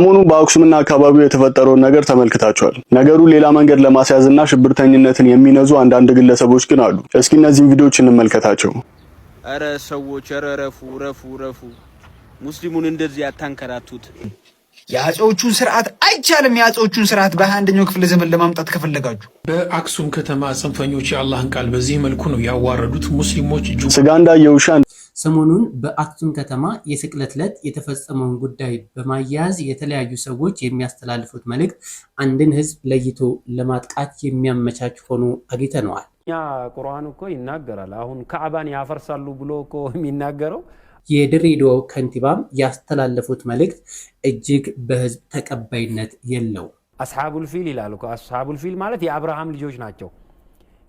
ሰሞኑን በአክሱምና አካባቢው የተፈጠረውን ነገር ተመልክታችኋል። ነገሩ ሌላ መንገድ ለማስያዝና ሽብርተኝነትን የሚነዙ አንዳንድ ግለሰቦች ግን አሉ። እስኪ እነዚህን ቪዲዮዎች እንመልከታቸው። አረ ሰዎች ረፉ ሙስሊሙን እንደዚህ ያታንከራቱት። የአጼዎቹን ስርዓት አይቻልም። የአጼዎቹን ስርዓት በ21ኛው ክፍለ ዘመን ለማምጣት ከፈለጋችሁ በአክሱም ከተማ ጽንፈኞች የአላህን ቃል በዚህ መልኩ ነው ያዋረዱት። ሙስሊሞች ስጋ እንዳየውሻ ሰሞኑን በአክሱም ከተማ የስቅለት ዕለት የተፈጸመውን ጉዳይ በማያያዝ የተለያዩ ሰዎች የሚያስተላልፉት መልእክት አንድን ህዝብ ለይቶ ለማጥቃት የሚያመቻች ሆኖ አግኝተነዋል። ያ ቁርአን እኮ ይናገራል። አሁን ካዕባን ያፈርሳሉ ብሎ እኮ የሚናገረው የድሬዳዋ ከንቲባም ያስተላለፉት መልእክት እጅግ በህዝብ ተቀባይነት የለው። አስሐቡል ፊል ይላል እኮ። አስሐቡል ፊል ማለት የአብርሃም ልጆች ናቸው።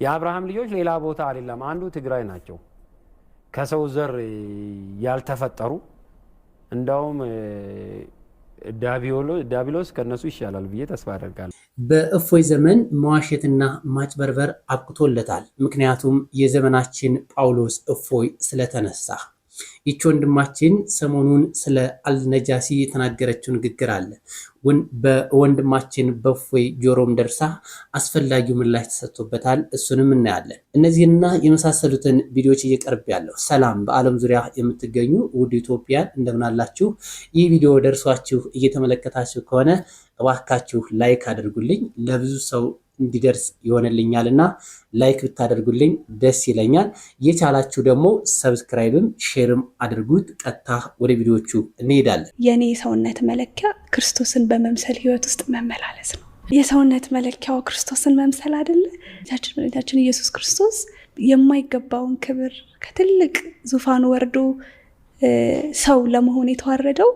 የአብርሃም ልጆች ሌላ ቦታ አይደለም፣ አንዱ ትግራይ ናቸው። ከሰው ዘር ያልተፈጠሩ እንደውም ዳቢሎስ ከነሱ ይሻላል ብዬ ተስፋ አደርጋለሁ። በእፎይ ዘመን መዋሸትና ማጭበርበር አብቅቶለታል። ምክንያቱም የዘመናችን ጳውሎስ እፎይ ስለተነሳ። ይቺ ወንድማችን ሰሞኑን ስለ አልነጃሲ የተናገረችው ንግግር አለ። በወንድማችን በእፎይ ጆሮም ደርሳ አስፈላጊው ምላሽ ተሰጥቶበታል። እሱንም እናያለን። እነዚህና የመሳሰሉትን ቪዲዮዎች እየቀርብ ያለው። ሰላም በዓለም ዙሪያ የምትገኙ ውድ ኢትዮጵያን እንደምን አላችሁ? ይህ ቪዲዮ ደርሷችሁ እየተመለከታችሁ ከሆነ እባካችሁ ላይክ አድርጉልኝ። ለብዙ ሰው እንዲደርስ ይሆንልኛልና ላይክ ብታደርጉልኝ ደስ ይለኛል። የቻላችሁ ደግሞ ሰብስክራይብም ሼርም አድርጉት። ቀጥታ ወደ ቪዲዮቹ እንሄዳለን። የኔ ሰውነት መለኪያ ክርስቶስን በመምሰል ህይወት ውስጥ መመላለስ ነው። የሰውነት መለኪያው ክርስቶስን መምሰል አይደለ? መድኃኒታችን ኢየሱስ ክርስቶስ የማይገባውን ክብር ከትልቅ ዙፋኑ ወርዶ ሰው ለመሆን የተዋረደው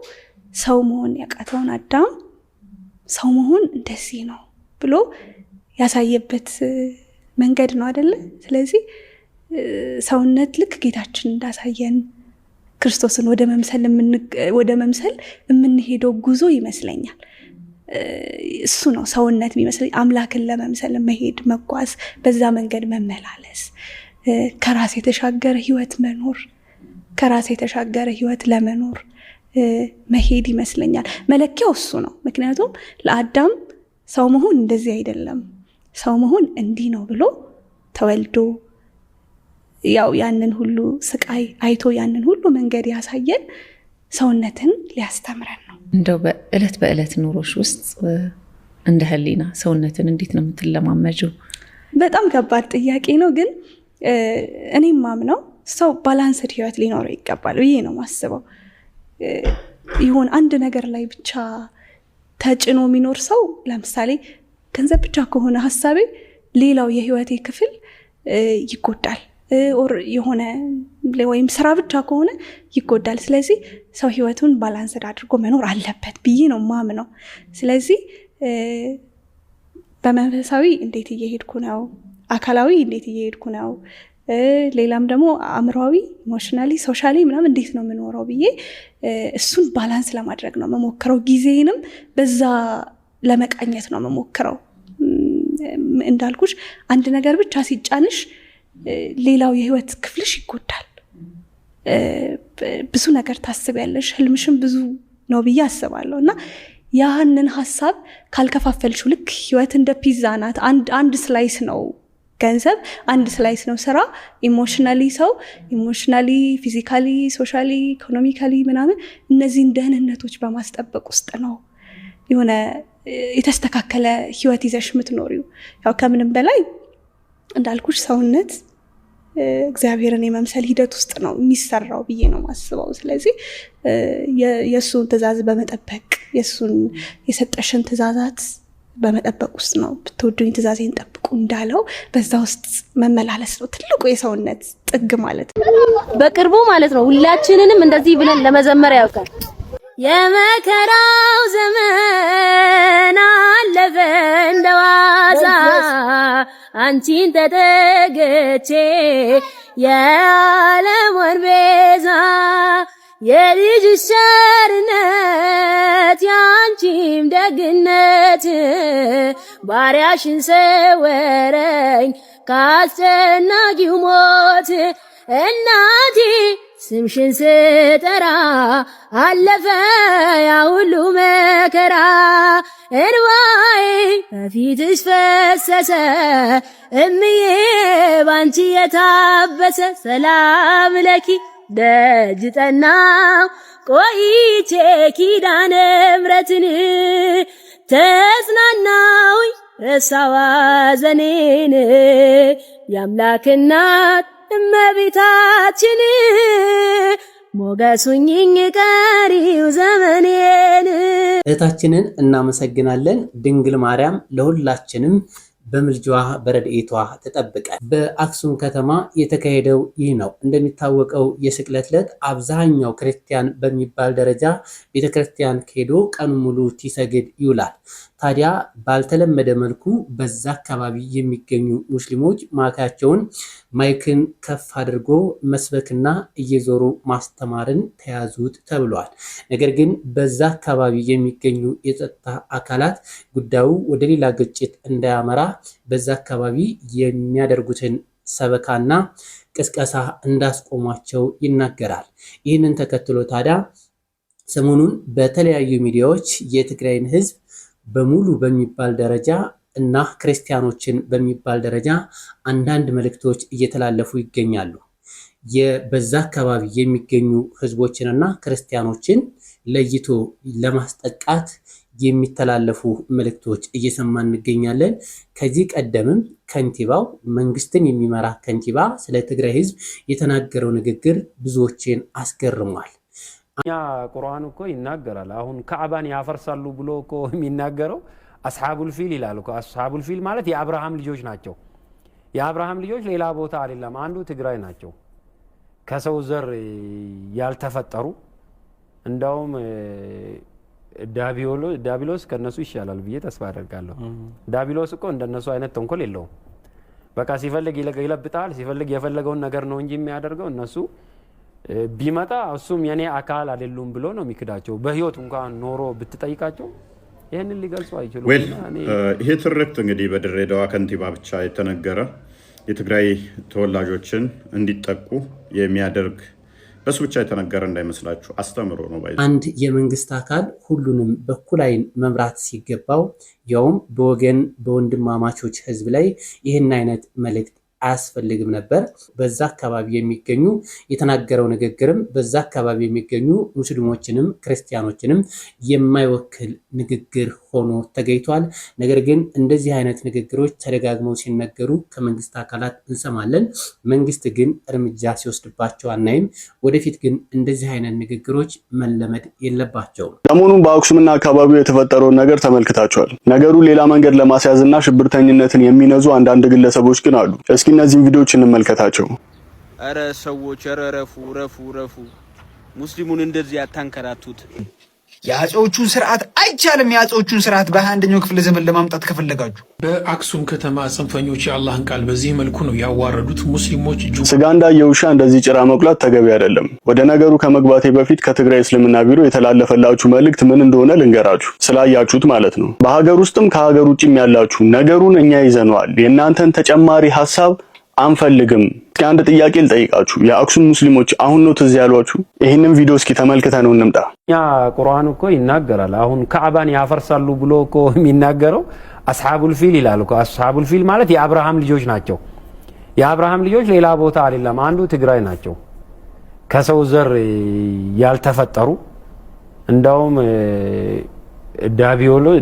ሰው መሆን ያቃተውን አዳም ሰው መሆን እንደዚህ ነው ብሎ ያሳየበት መንገድ ነው አይደለ? ስለዚህ ሰውነት ልክ ጌታችን እንዳሳየን ክርስቶስን ወደ መምሰል የምንሄደው ጉዞ ይመስለኛል። እሱ ነው ሰውነት የሚመስለኝ። አምላክን ለመምሰል መሄድ፣ መጓዝ፣ በዛ መንገድ መመላለስ፣ ከራስ የተሻገረ ህይወት መኖር፣ ከራስ የተሻገረ ህይወት ለመኖር መሄድ ይመስለኛል። መለኪያው እሱ ነው። ምክንያቱም ለአዳም ሰው መሆን እንደዚህ አይደለም፣ ሰው መሆን እንዲህ ነው ብሎ ተወልዶ ያው ያንን ሁሉ ስቃይ አይቶ ያንን ሁሉ መንገድ ያሳየን ሰውነትን ሊያስተምረን ነው። እንደው በእለት ኑሮሽ ውስጥ እንደ ህሊና ሰውነትን እንዴት ነው የምትለማመጂው? በጣም ከባድ ጥያቄ ነው። ግን እኔም ማምነው ሰው ባላንስድ ህይወት ሊኖረው ይገባል ብዬ ነው ማስበው። ይሁን አንድ ነገር ላይ ብቻ ተጭኖ የሚኖር ሰው፣ ለምሳሌ ገንዘብ ብቻ ከሆነ ሐሳቤ ሌላው የህይወቴ ክፍል ይጎዳል። የሆነ ወይም ስራ ብቻ ከሆነ ይጎዳል። ስለዚህ ሰው ህይወቱን ባላንስድ አድርጎ መኖር አለበት ብዬ ነው ማምነው። ስለዚህ በመንፈሳዊ እንዴት እየሄድኩ ነው፣ አካላዊ እንዴት እየሄድኩ ነው፣ ሌላም ደግሞ አእምሯዊ፣ ኢሞሽናሊ፣ ሶሻሊ ምናምን እንዴት ነው የምኖረው ብዬ እሱን ባላንስ ለማድረግ ነው መሞክረው። ጊዜንም በዛ ለመቃኘት ነው መሞክረው። እንዳልኩሽ አንድ ነገር ብቻ ሲጫንሽ ሌላው የህይወት ክፍልሽ ይጎዳል። ብዙ ነገር ታስቢያለሽ፣ ህልምሽም ብዙ ነው ብዬ አስባለሁ። እና ያንን ሀሳብ ካልከፋፈልሽው፣ ልክ ህይወት እንደ ፒዛ ናት። አንድ ስላይስ ነው ገንዘብ፣ አንድ ስላይስ ነው ስራ። ኢሞሽናሊ ሰው ኢሞሽናሊ፣ ፊዚካሊ፣ ሶሻሊ፣ ኢኮኖሚካሊ ምናምን እነዚህን ደህንነቶች በማስጠበቅ ውስጥ ነው የሆነ የተስተካከለ ህይወት ይዘሽ የምትኖሪው። ያው ከምንም በላይ እንዳልኩሽ ሰውነት እግዚአብሔርን የመምሰል ሂደት ውስጥ ነው የሚሰራው ብዬ ነው ማስበው። ስለዚህ የእሱን ትእዛዝ በመጠበቅ የእሱን የሰጠሽን ትእዛዛት በመጠበቅ ውስጥ ነው ብትወዱኝ ትእዛዜን ጠብቁ እንዳለው በዛ ውስጥ መመላለስ ነው ትልቁ የሰውነት ጥግ ማለት ነው። በቅርቡ ማለት ነው ሁላችንንም እንደዚህ ብለን ለመዘመር ያውቃል። የመከራው ዘመን አለፈ እንደዋዛ አንቺን ተጠግቼ የዓለም ወርቤዛ የልጅሽ ቸርነት ያንቺም ደግነት ባሪያሽን ሰወረኝ ካስጨናቂው ሞት እናቴ ስምሽን ስጠራ አለፈ ያ ሁሉ መከራ እንባዬ በፊትሽ ፈሰሰ እምዬ ባንቺ የታበሰ ሰላም ለኪ ደጅ ጠናው ቆይቼ ኪዳነ ምሕረትን ተጽናናውኝ ረሳዋ ዘኔን የአምላክ እናት እመቤታችን ሞገሱኝኝ ቀሪው ዘመኔን። እህታችንን እናመሰግናለን። ድንግል ማርያም ለሁላችንም በምልጃዋ በረድኤቷ ተጠብቀን። በአክሱም ከተማ የተካሄደው ይህ ነው። እንደሚታወቀው የስቅለት ዕለት አብዛኛው ክርስቲያን በሚባል ደረጃ ቤተክርስቲያን ሄዶ ቀኑ ሙሉ ሲሰግድ ይውላል። ታዲያ ባልተለመደ መልኩ በዛ አካባቢ የሚገኙ ሙስሊሞች ማይክን ከፍ አድርጎ መስበክና እየዞሩ ማስተማርን ተያዙት ተብሏል። ነገር ግን በዛ አካባቢ የሚገኙ የጸጥታ አካላት ጉዳዩ ወደ ሌላ ግጭት እንዳያመራ በዛ አካባቢ የሚያደርጉትን ሰበካና ቅስቀሳ እንዳስቆሟቸው ይናገራል። ይህንን ተከትሎ ታዲያ ሰሞኑን በተለያዩ ሚዲያዎች የትግራይን ህዝብ በሙሉ በሚባል ደረጃ እና ክርስቲያኖችን በሚባል ደረጃ አንዳንድ መልእክቶች እየተላለፉ ይገኛሉ። በዛ አካባቢ የሚገኙ ህዝቦችንና ክርስቲያኖችን ለይቶ ለማስጠቃት የሚተላለፉ መልእክቶች እየሰማን እንገኛለን። ከዚህ ቀደምም ከንቲባው መንግስትን የሚመራ ከንቲባ ስለ ትግራይ ህዝብ የተናገረው ንግግር ብዙዎችን አስገርሟል። እኛ ቁርአን እኮ ይናገራል። አሁን ካዕባን ያፈርሳሉ ብሎ እኮ የሚናገረው አስሐቡል ፊል ይላል እኮ። አስሐቡል ፊል ማለት የአብርሃም ልጆች ናቸው። የአብርሃም ልጆች ሌላ ቦታ አይደለም፣ አንዱ ትግራይ ናቸው። ከሰው ዘር ያልተፈጠሩ እንደውም ዳቢሎስ ከነሱ ይሻላል ብዬ ተስፋ አደርጋለሁ። ዳቢሎስ እኮ እንደነሱ አይነት ተንኮል የለውም። በቃ ሲፈልግ ይለብጣል፣ ሲፈልግ የፈለገውን ነገር ነው እንጂ የሚያደርገው እነሱ ቢመጣ እሱም የኔ አካል አይደሉም ብሎ ነው የሚክዳቸው። በህይወት እንኳን ኖሮ ብትጠይቃቸው ይሄንን ሊገልጹ አይችሉም። ይሄ ትርክት እንግዲህ በድሬዳዋ ከንቲባ ብቻ የተነገረ የትግራይ ተወላጆችን እንዲጠቁ የሚያደርግ በሱ ብቻ የተነገረ እንዳይመስላችሁ አስተምሮ ነው። አንድ የመንግስት አካል ሁሉንም በኩል ዓይን መምራት ሲገባው ያውም በወገን በወንድማማቾች ህዝብ ላይ ይህን አይነት መልእክት አያስፈልግም ነበር። በዛ አካባቢ የሚገኙ የተናገረው ንግግርም በዛ አካባቢ የሚገኙ ሙስሊሞችንም ክርስቲያኖችንም የማይወክል ንግግር ሆኖ ተገኝቷል። ነገር ግን እንደዚህ አይነት ንግግሮች ተደጋግመው ሲነገሩ ከመንግስት አካላት እንሰማለን። መንግስት ግን እርምጃ ሲወስድባቸው አናይም። ወደፊት ግን እንደዚህ አይነት ንግግሮች መለመድ የለባቸውም። ሰሞኑን በአክሱምና አካባቢው የተፈጠረውን ነገር ተመልክታችኋል። ነገሩ ሌላ መንገድ ለማስያዝና ሽብርተኝነትን የሚነዙ አንዳንድ ግለሰቦች ግን አሉ። እስኪ እነዚህን ቪዲዮዎች እንመልከታቸው። አረ ሰዎች ረፉ ሙስሊሙን እንደዚህ አታንከራቱት። የአጼዎቹን ስርዓት አይቻልም። የአጼዎቹን ስርዓት በ21ኛው ክፍለ ዘመን ለማምጣት ከፈለጋችሁ በአክሱም ከተማ ጽንፈኞች የአላህን ቃል በዚህ መልኩ ነው ያዋረዱት። ሙስሊሞች ስጋ እንዳየ ውሻ እንደዚህ ጭራ መቁላት ተገቢ አይደለም። ወደ ነገሩ ከመግባቴ በፊት ከትግራይ እስልምና ቢሮ የተላለፈላችሁ መልእክት ምን እንደሆነ ልንገራችሁ፣ ስላያችሁት ማለት ነው። በሀገር ውስጥም ከሀገር ውጭም ያላችሁ ነገሩን እኛ ይዘነዋል፣ የእናንተን ተጨማሪ ሀሳብ አንፈልግም። እስኪ አንድ ጥያቄ ልጠይቃችሁ፣ የአክሱም ሙስሊሞች አሁን ነው ትዝ ያሏችሁ? ይህንን ቪዲዮ እስኪ ተመልክተነው እንምጣ። ያ ቁርአን እኮ ይናገራል። አሁን ካዕባን ያፈርሳሉ ብሎ እኮ የሚናገረው አስሐቡል ፊል ይላል እኮ። አስሐቡል ፊል ማለት የአብርሃም ልጆች ናቸው። የአብርሃም ልጆች ሌላ ቦታ አይደለም፣ አንዱ ትግራይ ናቸው። ከሰው ዘር ያልተፈጠሩ እንደውም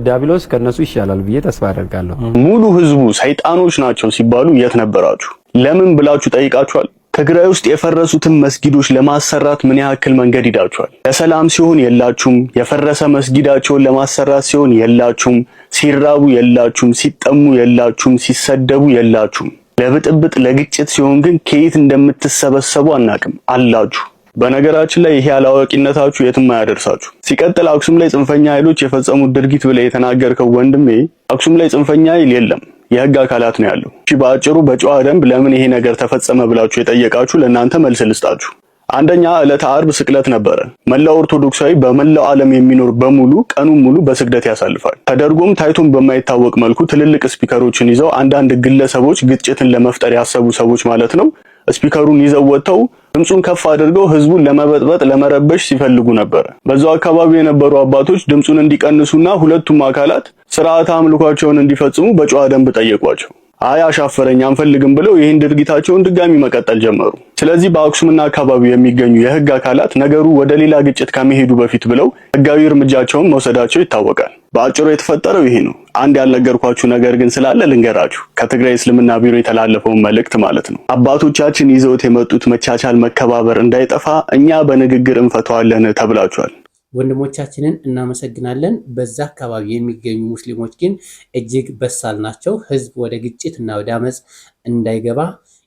ዳቢሎስ ከነሱ ይሻላል ብዬ ተስፋ አደርጋለሁ። ሙሉ ህዝቡ ሰይጣኖች ናቸው ሲባሉ የት ነበራችሁ? ለምን ብላችሁ ጠይቃችኋል? ትግራይ ውስጥ የፈረሱትን መስጊዶች ለማሰራት ምን ያክል መንገድ ሂዳችኋል? ለሰላም ሲሆን የላችሁም፣ የፈረሰ መስጊዳቸውን ለማሰራት ሲሆን የላችሁም፣ ሲራቡ የላችሁም፣ ሲጠሙ የላችሁም፣ ሲሰደቡ የላችሁም። ለብጥብጥ ለግጭት ሲሆን ግን ከየት እንደምትሰበሰቡ አናቅም አላችሁ። በነገራችን ላይ ይሄ አላዋቂነታችሁ የትም አያደርሳችሁ። ሲቀጥል አክሱም ላይ ጽንፈኛ ኃይሎች የፈጸሙት ድርጊት ብለ የተናገርከው ወንድሜ፣ አክሱም ላይ ጽንፈኛ ኃይል የለም፣ የህግ አካላት ነው ያለው። እሺ፣ በአጭሩ በጨዋ ደንብ ለምን ይሄ ነገር ተፈጸመ ብላችሁ የጠየቃችሁ ለእናንተ መልስ ልስጣችሁ። አንደኛ ዕለተ ዓርብ ስቅለት ነበረ። መላው ኦርቶዶክሳዊ በመላው ዓለም የሚኖር በሙሉ ቀኑን ሙሉ በስግደት ያሳልፋል። ተደርጎም ታይቶም በማይታወቅ መልኩ ትልልቅ ስፒከሮችን ይዘው አንዳንድ ግለሰቦች ግጭትን ለመፍጠር ያሰቡ ሰዎች ማለት ነው ስፒከሩን ይዘው ወጥተው ድምጹን ከፍ አድርገው ህዝቡን ለመበጥበጥ ለመረበሽ ሲፈልጉ ነበር። በዛው አካባቢ የነበሩ አባቶች ድምጹን እንዲቀንሱና ሁለቱም አካላት ስርዓተ አምልኳቸውን እንዲፈጽሙ በጨዋ ደንብ ጠየቋቸው። አይ አሻፈረኝ አንፈልግም ብለው ይህን ድርጊታቸውን ድጋሚ መቀጠል ጀመሩ። ስለዚህ በአክሱምና አካባቢው የሚገኙ የህግ አካላት ነገሩ ወደ ሌላ ግጭት ከመሄዱ በፊት ብለው ህጋዊ እርምጃቸውን መውሰዳቸው ይታወቃል። በአጭሩ የተፈጠረው ይሄ ነው። አንድ ያልነገርኳችሁ ነገር ግን ስላለ ልንገራችሁ። ከትግራይ እስልምና ቢሮ የተላለፈውን መልእክት ማለት ነው። አባቶቻችን ይዘውት የመጡት መቻቻል፣ መከባበር እንዳይጠፋ እኛ በንግግር እንፈታዋለን ተብላችኋል። ወንድሞቻችንን እናመሰግናለን። በዛ አካባቢ የሚገኙ ሙስሊሞች ግን እጅግ በሳል ናቸው። ህዝብ ወደ ግጭትና ወደ አመፅ እንዳይገባ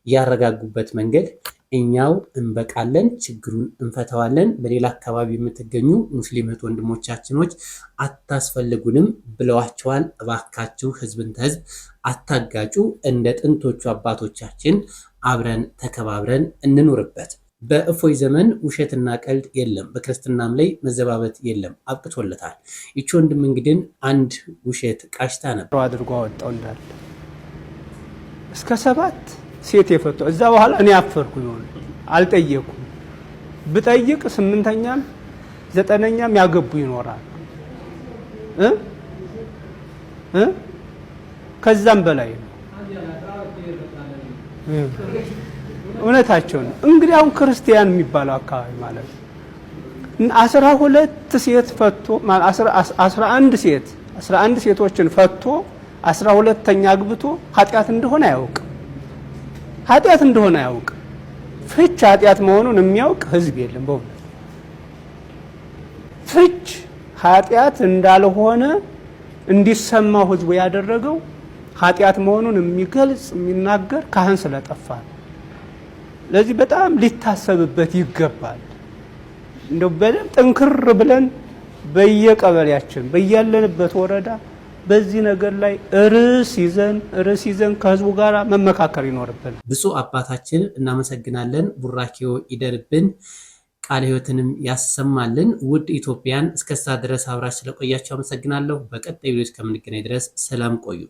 ያረጋጉበት መንገድ እኛው እንበቃለን፣ ችግሩን እንፈታዋለን። በሌላ አካባቢ የምትገኙ ሙስሊም ወንድሞቻችኖች አታስፈልጉንም ብለዋቸዋል። እባካችሁ ህዝብን ተህዝብ አታጋጩ፣ እንደ ጥንቶቹ አባቶቻችን አብረን ተከባብረን እንኑርበት። በእፎይ ዘመን ውሸትና ቀልድ የለም፣ በክርስትናም ላይ መዘባበት የለም፣ አብቅቶለታል። ይቺ ወንድም እንግዲህ አንድ ውሸት ቃሽታ ነበር አድርጎ አወጣው እንዳለ እስከ 7 ሴት የፈቱ። እዛ በኋላ እኔ አፈርኩ ይሆን አልጠየኩም። ብጠይቅ 8ኛም 9ኛም ያገቡ ይኖራል ከዛም በላይ ነው። እውነታቸው ነው። እንግዲህ አሁን ክርስቲያን የሚባለው አካባቢ ማለት ነው 12 ሴት ፈቶ 11 ሴቶችን ፈቶ 12ኛ አግብቶ ኃጢአት እንደሆነ አያውቅ። ፍች ኃጢአት መሆኑን የሚያውቅ ህዝብ የለም። በእውነት ፍች ኃጢአት እንዳልሆነ እንዲሰማው ህዝቡ ያደረገው ኃጢአት መሆኑን የሚገልጽ የሚናገር ካህን ስለጠፋ ነው። ለዚህ በጣም ሊታሰብበት ይገባል። እንደው በደንብ ጥንክር ብለን በየቀበሌያችን በያለንበት ወረዳ በዚህ ነገር ላይ ርዕስ ይዘን ከህዝቡ ጋር መመካከር ይኖርብናል። ብፁዕ አባታችን እናመሰግናለን። ቡራኪዮ ይደርብን፣ ቃለ ሕይወትንም ያሰማልን። ውድ ኢትዮጵያን እስከዛ ድረስ አብራችሁ ስለቆያችሁ አመሰግናለሁ። በቀጣይ ቪዲዮ እስከምንገናኝ ድረስ ሰላም ቆዩ።